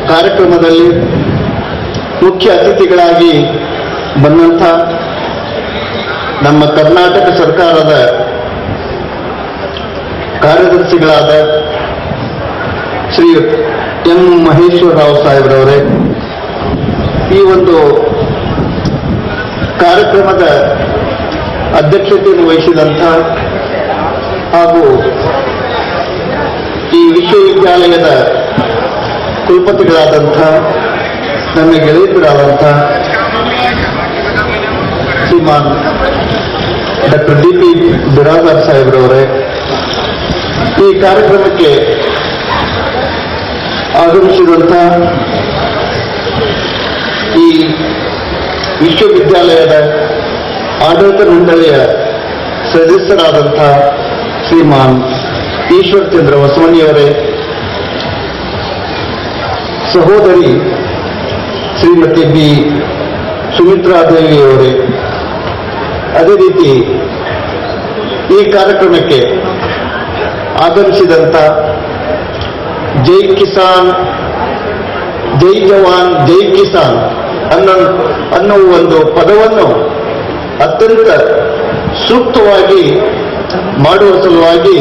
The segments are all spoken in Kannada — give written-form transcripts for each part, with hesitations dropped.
ಕಾರ್ಯಕ್ರಮದಲ್ಲಿ ಮುಖ್ಯ ಅತಿಥಿಗಳಾಗಿ ಬಂದಂಥ ನಮ್ಮ ಕರ್ನಾಟಕ ಸರ್ಕಾರದ ಕಾರ್ಯದರ್ಶಿಗಳಾದ ಶ್ರೀ ಎಂ ಮಹೇಶ್ವರ ರಾವ್ ಸಾಹೇಬ್ರವರೇ, ಈ ಒಂದು ಕಾರ್ಯಕ್ರಮದ ಅಧ್ಯಕ್ಷತೆಯನ್ನು ವಹಿಸಿದಂಥ ಹಾಗೂ ಈ ವಿಶ್ವವಿದ್ಯಾಲಯದ ಕುಲಪತಿಗಳಾದಂಥ ನನ್ನ ಗೆಳೆಯರಾದಂಥ ಶ್ರೀಮಾನ್ ಡಾಕ್ಟರ್ ಡಿ.ಪಿ. ಬಿರಾದಾರ್ ಸಾಹೇಬ್ರವರೇ, ಈ ಕಾರ್ಯಕ್ರಮಕ್ಕೆ ಆಗಮಿಸಿದಂಥ ಈ ವಿಶ್ವವಿದ್ಯಾಲಯದ ಆಡಳಿತ ಮಂಡಳಿಯ ಸದಸ್ಯರಾದಂಥ ಶ್ರೀಮಾನ್ ಈಶ್ವರ್ ಚಂದ್ರ ವಸವಣಿಯವರೇ, ಸಹೋದರಿ ಶ್ರೀಮತಿ ಬಿ ಸುಮಿತ್ರಾದೇವಿಯವರೇ, ಅದೇ ರೀತಿ ಈ ಕಾರ್ಯಕ್ರಮಕ್ಕೆ ಆಗಮಿಸಿದಂಥ ಜೈ ಕಿಸಾನ್, ಜೈ ಜವಾನ್, ಜೈ ಕಿಸಾನ್ ಅನ್ನುವ ಒಂದು ಪದವನ್ನು ಅತ್ಯಂತ ಸೂಕ್ತವಾಗಿ ಮಾಡುವ ಸಲುವಾಗಿ,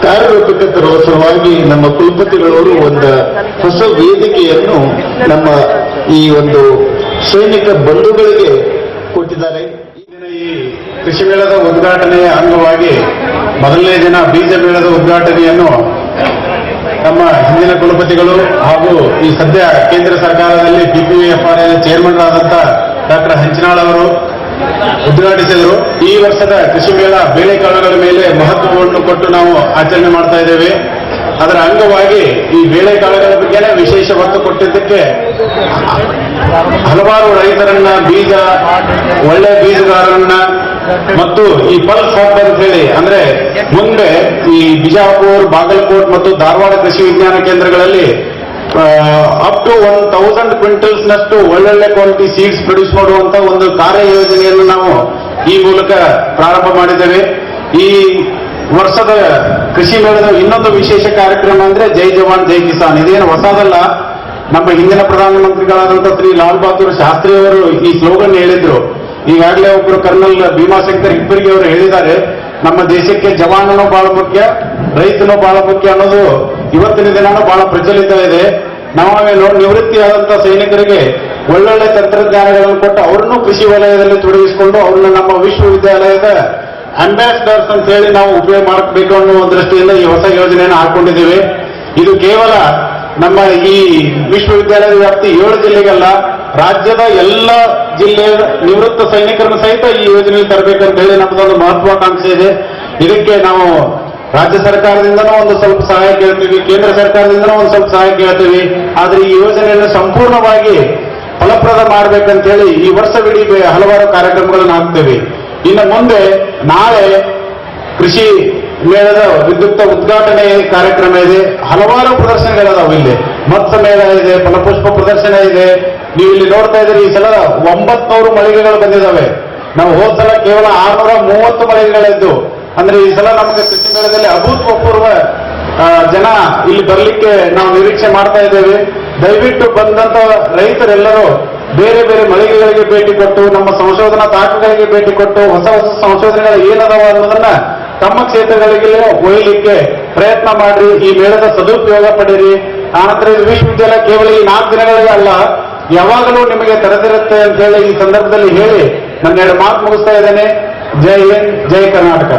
ಕಾರ್ಯರೂಪಕ್ಕೆ ತರುವ ಸಲುವಾಗಿ ನಮ್ಮ ಕುಲಪತಿಗಳವರು ಒಂದು ಹೊಸ ವೇದಿಕೆಯನ್ನು ನಮ್ಮ ಈ ಒಂದು ಸೈನಿಕ ಬಂಧುಗಳಿಗೆ ಕೊಟ್ಟಿದ್ದಾರೆ. ಈ ಕೃಷಿ ಮೇಳದ ಉದ್ಘಾಟನೆಯ ಅಂಗವಾಗಿ ಮೊದಲನೇ ದಿನ ಬೀಜ ಮೇಳದ ಉದ್ಘಾಟನೆಯನ್ನು ನಮ್ಮ ಹಿಂದಿನ ಕುಲಪತಿಗಳು ಹಾಗೂ ಈ ಸದ್ಯ ಕೇಂದ್ರ ಸರ್ಕಾರದಲ್ಲಿ PPFRA ಚೇರ್ಮನ್ ಆದಂಥ ಡಾಕ್ಟರ್ ಹಂಚಿನಾಳ್ ಅವರು ಉದ್ಘಾಟಿಸಿದರು. ಈ ವರ್ಷದ ಕೃಷಿ ಮೇಳ ಬೇಳೆಕಾಳುಗಳ ಮೇಲೆ ಮಹತ್ವವನ್ನು ಕೊಟ್ಟು ನಾವು ಆಚರಣೆ ಮಾಡ್ತಾ ಇದ್ದೇವೆ. ಅದರ ಅಂಗವಾಗಿ ಈ ಬೇಳೆಕಾಳುಗಳ ಬಗ್ಗೆ ವಿಶೇಷ ಒತ್ತು ಕೊಟ್ಟಿದ್ದಕ್ಕೆ ಹಲವಾರು ರೈತರನ್ನ, ಬೀಜ ಒಳ್ಳೆ ಬೀಜಗಾರರನ್ನ ಮತ್ತು ಈ ಪಲ್ಸ್ ಹಬ್ ಅಂತ ಹೇಳಿ, ಅಂದ್ರೆ ಮುಂದೆ ಈ ಬಿಜಾಪುರ, ಬಾಗಲಕೋಟ್ ಮತ್ತು ಧಾರವಾಡ ಕೃಷಿ ವಿಜ್ಞಾನ ಕೇಂದ್ರಗಳಲ್ಲಿ ಅಪ್ ಟು 1000 ಕ್ವಿಂಟಲ್ಸ್ ನಷ್ಟು ಒಳ್ಳೊಳ್ಳೆ ಕ್ವಾಲಿಟಿ ಸೀಡ್ಸ್ ಪ್ರೊಡ್ಯೂಸ್ ಮಾಡುವಂತ ಒಂದು ಕಾರ್ಯ ಯೋಜನೆಯನ್ನು ನಾವು ಈ ಮೂಲಕ ಪ್ರಾರಂಭ ಮಾಡಿದ್ದೇವೆ. ಈ ವರ್ಷದ ಕೃಷಿ ಮೇಳದ ಇನ್ನೊಂದು ವಿಶೇಷ ಕಾರ್ಯಕ್ರಮ ಅಂದ್ರೆ ಜೈ ಜವಾನ್ ಜೈ ಕಿಸಾನ್. ಇದೇನು ಹೊಸದಲ್ಲ. ನಮ್ಮ ಹಿಂದಿನ ಪ್ರಧಾನಮಂತ್ರಿಗಳಾದಂತಹ ಶ್ರೀ ಲಾಲ್ ಬಹದ್ದೂರ್ ಶಾಸ್ತ್ರಿ ಅವರು ಈ ಸ್ಲೋಗನ್ ಹೇಳಿದ್ರು. ಈಗಾಗಲೇ ಒಬ್ಬರು ಕರ್ನಲ್ ಭೀಮಾಶಂಕರ್ ಹಿಪ್ಪರಿಗೆ ಅವರು ಹೇಳಿದ್ದಾರೆ, ನಮ್ಮ ದೇಶಕ್ಕೆ ಜವಾನನು ಬಹಳ ಮುಖ್ಯ, ರೈತನು ಬಹಳ ಮುಖ್ಯ ಅನ್ನೋದು ಇವತ್ತಿನ ದಿನಾನು ಬಹಳ ಪ್ರಚಲಿತ ಇದೆ. ನಾವೇನು ನಿವೃತ್ತಿಯಾದಂತಹ ಸೈನಿಕರಿಗೆ ಒಳ್ಳೊಳ್ಳೆ ತಂತ್ರಜ್ಞಾನಗಳನ್ನು ಕೊಟ್ಟು ಅವರನ್ನು ಕೃಷಿ ವಲಯದಲ್ಲಿ ತೊಡಗಿಸಿಕೊಂಡು ಅವ್ರನ್ನ ನಮ್ಮ ವಿಶ್ವವಿದ್ಯಾಲಯದ ಅಂಬಾಸಿಡರ್ಸ್ ಅಂತ ಹೇಳಿ ನಾವು ಉಪಯೋಗ ಮಾಡಬೇಕು ಅನ್ನುವ ದೃಷ್ಟಿಯಿಂದ ಈ ಹೊಸ ಯೋಜನೆಯನ್ನು ಹಾಕೊಂಡಿದ್ದೇವೆ. ಇದು ಕೇವಲ ನಮ್ಮ ಈ ವಿಶ್ವವಿದ್ಯಾಲಯದ ವ್ಯಾಪ್ತಿ 7 ಜಿಲ್ಲೆಗಲ್ಲ, ರಾಜ್ಯದ ಎಲ್ಲ ಜಿಲ್ಲೆಯ ನಿವೃತ್ತ ಸೈನಿಕರನ್ನು ಸಹಿತ ಈ ಯೋಜನೆಯಲ್ಲಿ ತರಬೇಕಂತ ಹೇಳಿ ನಮ್ಮದೊಂದು ಮಹತ್ವಾಕಾಂಕ್ಷೆ ಇದೆ. ಇದಕ್ಕೆ ನಾವು ರಾಜ್ಯ ಸರ್ಕಾರದಿಂದನೂ ಒಂದು ಸ್ವಲ್ಪ ಸಹಾಯ ಕೇಳ್ತೀವಿ, ಕೇಂದ್ರ ಸರ್ಕಾರದಿಂದನೂ ಒಂದು ಸ್ವಲ್ಪ ಸಹಾಯ ಕೇಳ್ತೀವಿ. ಆದ್ರೆ ಈ ಯೋಜನೆಯನ್ನು ಸಂಪೂರ್ಣವಾಗಿ ಫಲಪ್ರದ ಮಾಡಬೇಕಂತ ಹೇಳಿ ಈ ವರ್ಷವಿಡೀ ಹಲವಾರು ಕಾರ್ಯಕ್ರಮಗಳನ್ನು ಹಾಕ್ತೇವೆ. ಇನ್ನು ಮುಂದೆ ನಾಳೆ ಕೃಷಿ ಮೇಳದ ವಿದ್ಯುಕ್ತ ಉದ್ಘಾಟನೆ ಕಾರ್ಯಕ್ರಮ ಇದೆ. ಹಲವಾರು ಪ್ರದರ್ಶನಗಳಿದಾವೆ. ಇಲ್ಲಿ ಮತ್ಸ್ಯ ಮೇಳ ಇದೆ, ಫಲಪುಷ್ಪ ಪ್ರದರ್ಶನ ಇದೆ. ನೀವು ಇಲ್ಲಿ ನೋಡ್ತಾ ಇದ್ದೀರಿ, ಈ ಸಲ 900 ಮಳಿಗೆಗಳು ಬಂದಿದ್ದಾವೆ. ನಾವು ಹೋದ ಸಲ ಕೇವಲ 630 ಮಳಿಗೆಗಳಿದ್ದು. ಅಂದ್ರೆ ಈ ಸಲ ನಮಗೆ ಕೃಷಿ ಮೇಳದಲ್ಲಿ ಅಭೂತಪೂರ್ವ ಜನ ಇಲ್ಲಿ ಬರಲಿಕ್ಕೆ ನಾವು ನಿರೀಕ್ಷೆ ಮಾಡ್ತಾ ಇದ್ದೇವೆ. ದಯವಿಟ್ಟು ಬಂದಂತ ರೈತರೆಲ್ಲರೂ ಬೇರೆ ಬೇರೆ ಮಳಿಗೆಗಳಿಗೆ ಭೇಟಿ ಕೊಟ್ಟು, ನಮ್ಮ ಸಂಶೋಧನಾ ತಾಕಗಳಿಗೆ ಭೇಟಿ ಕೊಟ್ಟು, ಹೊಸ ಹೊಸ ಸಂಶೋಧನೆಗಳು ಏನದಾವ ಅನ್ನೋದನ್ನ ತಮ್ಮ ಕ್ಷೇತ್ರಗಳಿಗೆ ಒಯ್ಯಲಿಕ್ಕೆ ಪ್ರಯತ್ನ ಮಾಡ್ರಿ. ಈ ಮೇಳದ ಸದುಪಯೋಗ ಪಡೀರಿ. ಆನಂತರ ಇದು ವಿಶ್ವವಿದ್ಯಾಲಯ ಕೇವಲ ಈ 4 ದಿನಗಳಿಗೆ ಅಲ್ಲ, ಯಾವಾಗಲೂ ನಿಮಗೆ ತೆರೆದಿರುತ್ತೆ ಅಂತ ಹೇಳಿ ಈ ಸಂದರ್ಭದಲ್ಲಿ ಹೇಳಿ ನನ್ನ 2 ಮಾತು ಮುಗಿಸ್ತಾ ಇದ್ದೇನೆ. ಜೈ ಹಿಂದ್, ಜೈ ಕರ್ನಾಟಕ.